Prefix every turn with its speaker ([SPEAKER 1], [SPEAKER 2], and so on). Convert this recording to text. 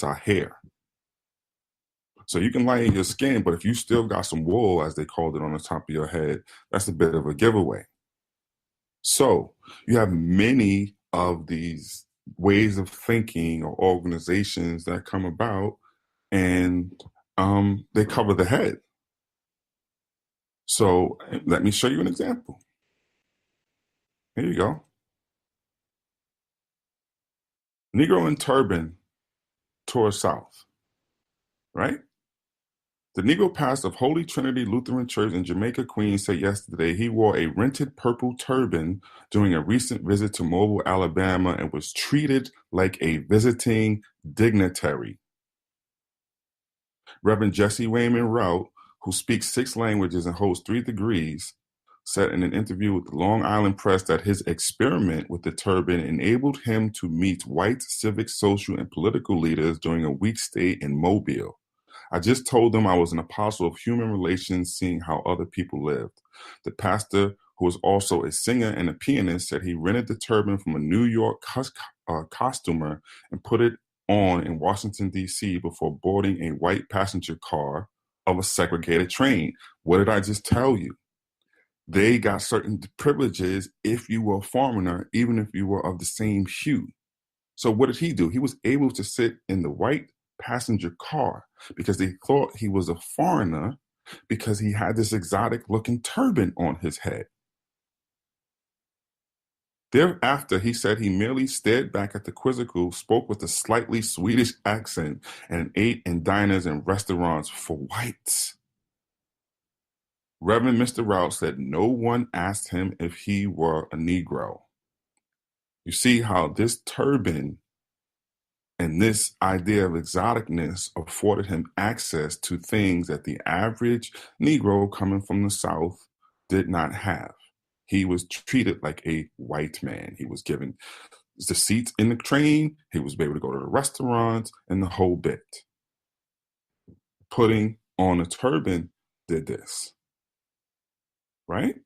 [SPEAKER 1] our hair. So you can lighten your skin, but if you still got some wool, as they called it, on the top of your head, that's a bit of a giveaway. So you have many of these ways of thinking or organizations that come about, and they cover the head. So let me show you an example. Here you go. Negro in turban tour south, right? The Negro pastor of Holy Trinity Lutheran Church in Jamaica, Queens, said yesterday he wore a rented purple turban during a recent visit to Mobile, Alabama, and was treated like a visiting dignitary. Reverend Jesse Wayman Rout, who speaks 6 languages and holds 3 degrees, said in an interview with the Long Island Press that his experiment with the turban enabled him to meet white civic, social, and political leaders during a week stay in Mobile. I just told them I was an apostle of human relations, seeing how other people lived. The pastor, who is also a singer and a pianist, said he rented the turban from a New York costumer and put it on in Washington, D.C. before boarding a white passenger car of a segregated train. What did I just tell you? They got certain privileges if you were a foreigner, even if you were of the same hue. So what did he do? He was able to sit in the white passenger car because they thought he was a foreigner because he had this exotic looking turban on his head. Thereafter, he said he merely stared back at the quizzical, spoke with a slightly Swedish accent, and ate in diners and restaurants for whites. Reverend Mr. Rout said no one asked him if he were a Negro. You see how this turban and this idea of exoticness afforded him access to things that the average Negro coming from the South did not have. He was treated like a white man. He was given the seats in the train. He was able to go to the restaurants and the whole bit. Putting on a turban did this, right?